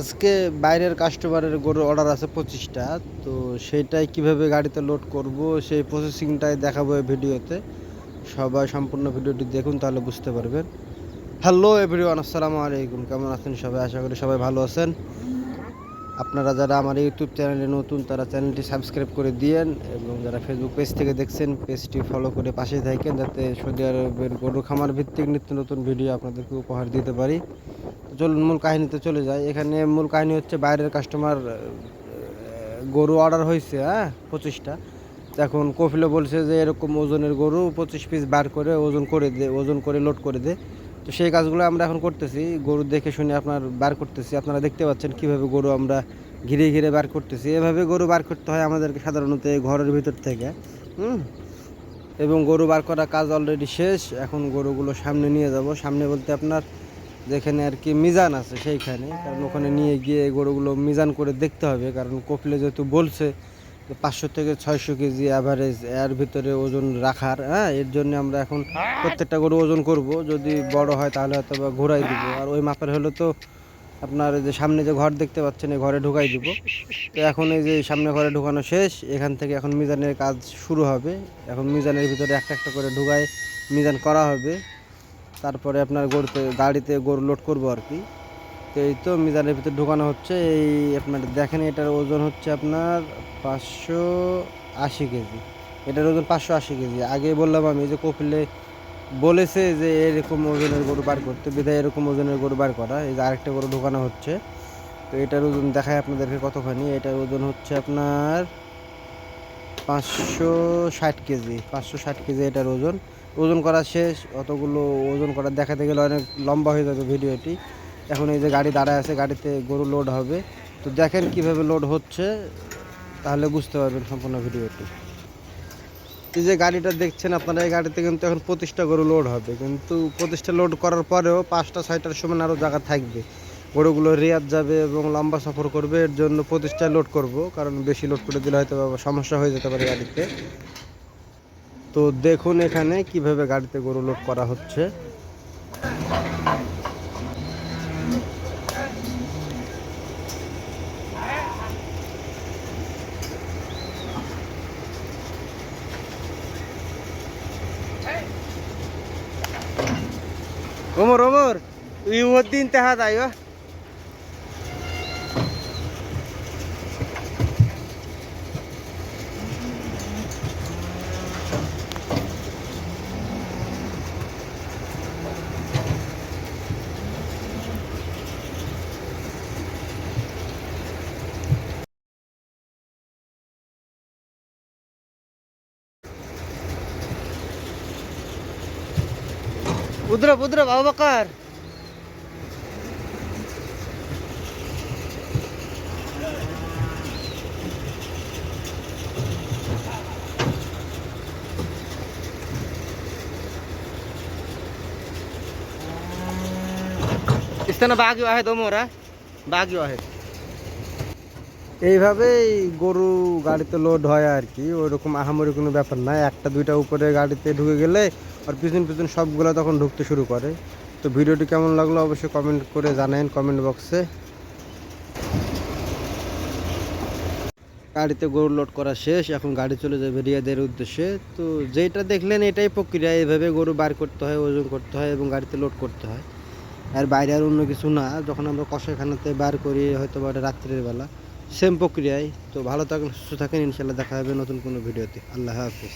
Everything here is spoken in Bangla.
আজকে বাইরের কাস্টমারের গরুর অর্ডার আছে 25টা। তো সেইটাই কিভাবে গাড়িতে লোড করব সেই প্রসেসিংটাই দেখাবো এই ভিডিওতে। সবাই সম্পূর্ণ ভিডিওটি দেখুন, তাহলে বুঝতে পারবেন। হ্যালো এভরিওয়ান, আসসালামু আলাইকুম। কেমন আছেন সবাই? আশা করি সবাই ভালো আছেন। আপনারা যারা আমার ইউটিউব চ্যানেলে নতুন তারা চ্যানেলটি সাবস্ক্রাইব করে দিয়েন, এবং যারা ফেসবুক পেজ থেকে দেখছেন পেজটি ফলো করে পাশে থাকেন, যাতে সৌদি আরবের গরু খামার ভিত্তিক নিত্য নতুন ভিডিও আপনাদেরকে উপহার দিতে পারি। চলুন মূল কাহিনীতে চলে যায়। এখানে মূল কাহিনী হচ্ছে বাইরের কাস্টমার গরু অর্ডার হয়েছে, 25টা। এখন কফিলে বলছে যে এরকম ওজনের গরু 25 পিস বার করে ওজন করে লোড করে দে। তো সেই কাজগুলো আমরা এখন করতেছি, গরু দেখে শুনে আপনার বার করতেছি। আপনারা দেখতে পাচ্ছেন কিভাবে গরু আমরা ঘিরে ঘিরে বার করতেছি। এভাবে গরু বার করতে হয় আমাদেরকে সাধারণত ঘরের ভিতর থেকে। এবং গরু বার করা কাজ অলরেডি শেষ। এখন গরুগুলো সামনে নিয়ে যাব। সামনে বলতে আপনার যেখানে আর কি মিজান আছে সেইখানে, কারণ ওখানে নিয়ে গিয়ে গরুগুলো মিজান করে দেখতে হবে। কারণ কপিলে যেহেতু বলছে যে 500 থেকে 600 কেজি অ্যাভারেজ এর ভিতরে ওজন রাখার, এর জন্য আমরা এখন প্রত্যেকটা গরু ওজন করব। যদি বড় হয় তাহলে হয়তো বা ঘোরাই দিব, আর ওই মাপের হলে তো আপনার যে সামনে যে ঘর দেখতে পাচ্ছেন এই ঘরে ঢুকাই দিব। তো এখন এই যে সামনে ঘরে ঢুকানো শেষ, এখান থেকে এখন মিজানের কাজ শুরু হবে। এখন মিজানের ভিতরে একটা একটা করে ঢুকায় মিজান করা হবে। তারপরে আপনার গাড়িতে গরু লোড করবো আর কি। তো এই তো মিজানের ভিতরে ঢোকানো হচ্ছে। এই আপনার দেখেন, এটার ওজন হচ্ছে আপনার 580 কেজি। এটার ওজন 580 কেজি। আগে বললাম আমি যে কপিলে বলেছে যে এরকম ওজনের গরু বার করতে, বিধায় এরকম ওজনের গরু বার করা। এই যে আরেকটা গরু ঢোকানো হচ্ছে। তো এটার ওজন দেখায় আপনাদেরকে কতখানি। এটার ওজন হচ্ছে আপনার 560 কেজি। 560 কেজি এটার ওজন। ওজন করা শেষ। অতগুলো ওজন করা দেখাতে গেলে অনেক লম্বা হয়ে যাবে ভিডিওটি। এখন এই যে গাড়ি দাঁড়ায় আছে, গাড়িতে গরু লোড হবে। তো দেখেন কিভাবে লোড হচ্ছে, তাহলে বুঝতে পারবেন সম্পূর্ণ ভিডিওটি। এই যে গাড়িটা দেখছেন আপনারা, এই গাড়িতে কিন্তু এখন 25টা গরু লোড হবে। কিন্তু 25টা লোড করার পরেও 5টা 6টার সময় আরও জায়গা থাকবে। গরুগুলো রিয়াদ যাবে এবং লম্বা সফর করবে, এর জন্য 25টা লোড করব। কারণ বেশি লোড করে দিলে হয়তো সমস্যা হয়ে যেতে পারে গাড়িতে। তো দেখুন এখানে কিভাবে গাড়িতে গরু লোড করা হচ্ছে। ওমর ওমর ইউদ্দিন তেহাদ আইও। اضرب اضرب ابو بكر. استنى باقي واحد عمر، باقي واحد। এইভাবেই গরু গাড়িতে লোড হয় আর কি। ওইরকম আহামরি কোনো ব্যাপার না। একটা দুইটা উপরে গাড়িতে ঢুকে গেলে আর পিছন পিছন সবগুলো তখন ঢুকতে শুরু করে। তো ভিডিওটি কেমন লাগলো অবশ্যই কমেন্ট করে জানান কমেন্ট বক্সে। গাড়িতে গরু লোড করা শেষ। এখন গাড়ি চলে যাবে রিয়াদের উদ্দেশ্যে। তো যেটা দেখলেন এটাই প্রক্রিয়া। এইভাবে গরু বার করতে হয়, ওজন করতে হয় এবং গাড়িতে লোড করতে হয়। আর বাইরে আর অন্য কিছু না। যখন আমরা কষাইখানাতে বার করি হয়তো বা রাত্রের বেলা, সেম প্রক্রিয়ায়। তো ভালো থাকেন, সুস্থ থাকেন। ইনশাল্লাহ দেখা হবে নতুন কোনো ভিডিওতে। আল্লাহ হাফিজ।